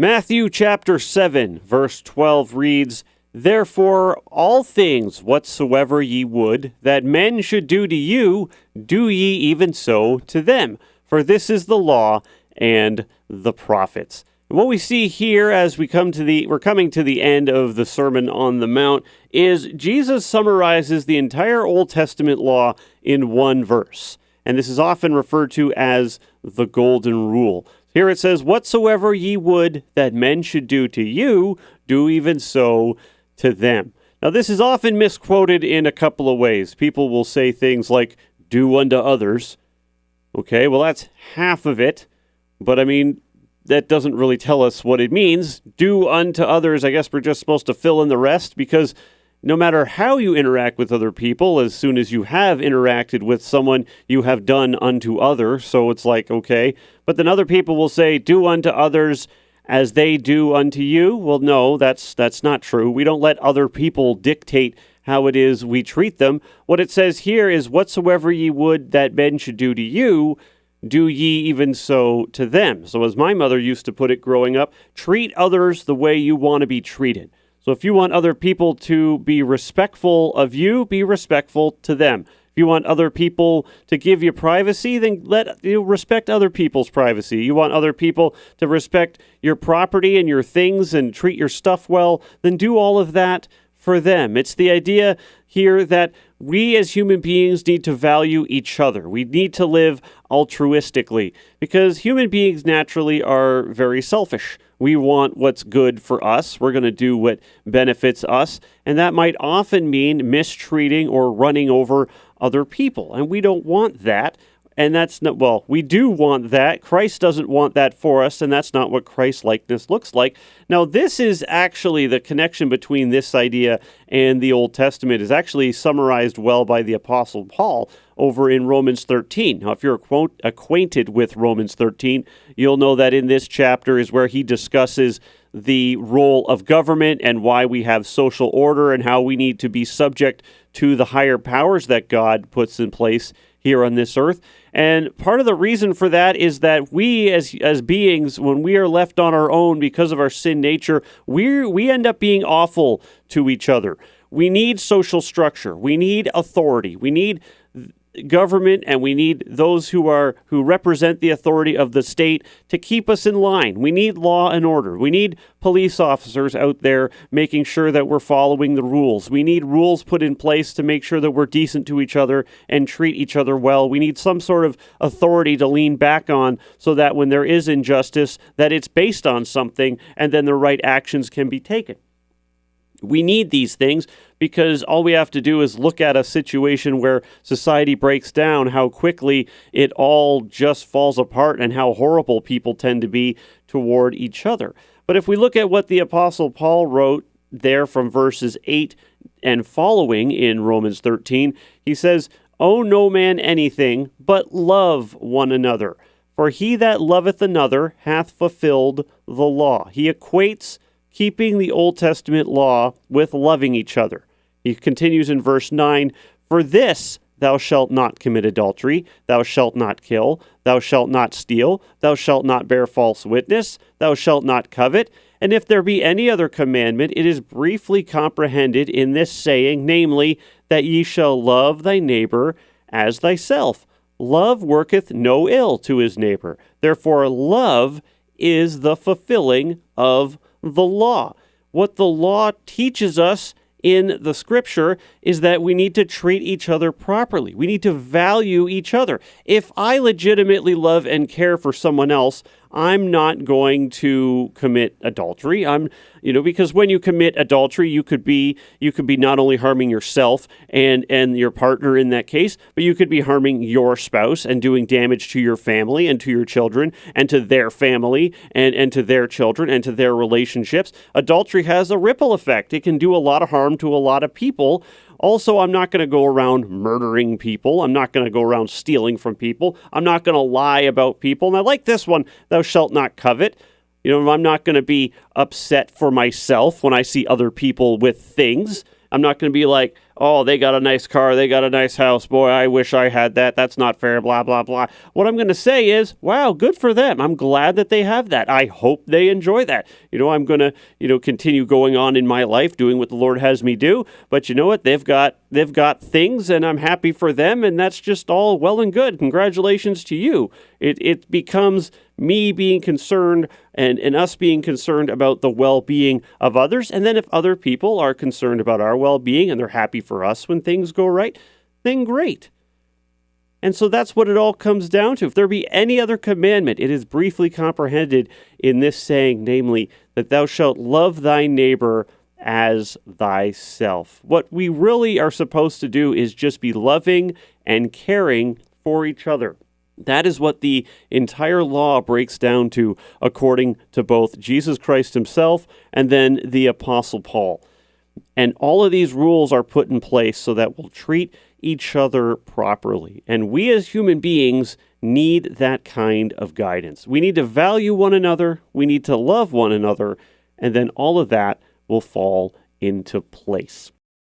Matthew chapter 7, verse 12 reads, Therefore all things whatsoever ye would that men should do to you, do ye even so to them. For this is the law and the prophets. And what we see here as we're coming to the end of the Sermon on the Mount is Jesus summarizes the entire Old Testament law in one verse. And this is often referred to as the Golden Rule. Here it says, Whatsoever ye would that men should do to you, do even so to them. Now, this is often misquoted in a couple of ways. People will say things like, do unto others. Okay, well, that's half of it. But, I mean, that doesn't really tell us what it means. Do unto others, I guess we're just supposed to fill in the rest, because no matter how you interact with other people, as soon as you have interacted with someone, you have done unto others. So it's like, okay. But then other people will say, do unto others as they do unto you. Well, no, that's not true. We don't let other people dictate how it is we treat them. What it says here is, whatsoever ye would that men should do to you, do ye even so to them. So as my mother used to put it growing up, treat others the way you want to be treated. So if you want other people to be respectful of you, be respectful to them. If you want other people to give you privacy, then respect other people's privacy. You want other people to respect your property and your things and treat your stuff well, then do all of that for them. It's the idea here that we as human beings need to value each other. We need to live altruistically because human beings naturally are very selfish. We want what's good for us. We're going to do what benefits us. And that might often mean mistreating or running over other people. And we don't want that. And that's not, well, we do want that. Christ doesn't want that for us, and that's not what Christ-likeness looks like. Now, this is actually the connection between this idea and the Old Testament is actually summarized well by the Apostle Paul over in Romans 13. Now, if you're acquainted with Romans 13, you'll know that in this chapter is where he discusses the role of government and why we have social order and how we need to be subject to the higher powers that God puts in place here on this earth. And part of the reason for that is that we as beings, when we are left on our own because of our sin nature, we end up being awful to each other. We need social structure. We need authority. We need government, and we need those who represent the authority of the state to keep us in line. We need law and order. We need police officers out there making sure that we're following the rules. We need rules put in place to make sure that we're decent to each other and treat each other well. We need some sort of authority to lean back on so that when there is injustice, that it's based on something and then the right actions can be taken. We need these things because all we have to do is look at a situation where society breaks down, how quickly it all just falls apart and how horrible people tend to be toward each other. But if we look at what the Apostle Paul wrote there from verses 8 and following in Romans 13, he says, Owe no man anything, but love one another. For he that loveth another hath fulfilled the law. He equates keeping the Old Testament law with loving each other. He continues in verse 9, For this thou shalt not commit adultery, thou shalt not kill, thou shalt not steal, thou shalt not bear false witness, thou shalt not covet. And if there be any other commandment, it is briefly comprehended in this saying, namely, that ye shall love thy neighbor as thyself. Love worketh no ill to his neighbor. Therefore, love is the fulfilling of the law. What the law teaches us in the scripture is that we need to treat each other properly. We need to value each other. If I legitimately love and care for someone else, I'm not going to commit adultery. Because when you commit adultery, you could be not only harming yourself and your partner in that case, but you could be harming your spouse and doing damage to your family and to your children and to their family and to their children and to their relationships. Adultery has a ripple effect. It can do a lot of harm to a lot of people. Also, I'm not going to go around murdering people. I'm not going to go around stealing from people. I'm not going to lie about people. And I like this one, thou shalt not covet. I'm not going to be upset for myself when I see other people with things. I'm not going to be like, oh, they got a nice car, they got a nice house, boy, I wish I had that, that's not fair, blah, blah, blah. What I'm going to say is, wow, good for them. I'm glad that they have that. I hope they enjoy that. I'm going to, continue going on in my life, doing what the Lord has me do. But you know what? They've got things, and I'm happy for them, and that's just all well and good. Congratulations to you. It becomes me being concerned and us being concerned about the well-being of others. And then if other people are concerned about our well-being and they're happy for us when things go right, then great. And so that's what it all comes down to. If there be any other commandment, it is briefly comprehended in this saying, namely, that thou shalt love thy neighbor as thyself. What we really are supposed to do is just be loving and caring for each other. That is what the entire law breaks down to, according to both Jesus Christ himself and then the Apostle Paul. And all of these rules are put in place so that we'll treat each other properly. And we as human beings need that kind of guidance. We need to value one another, we need to love one another, and then all of that will fall into place.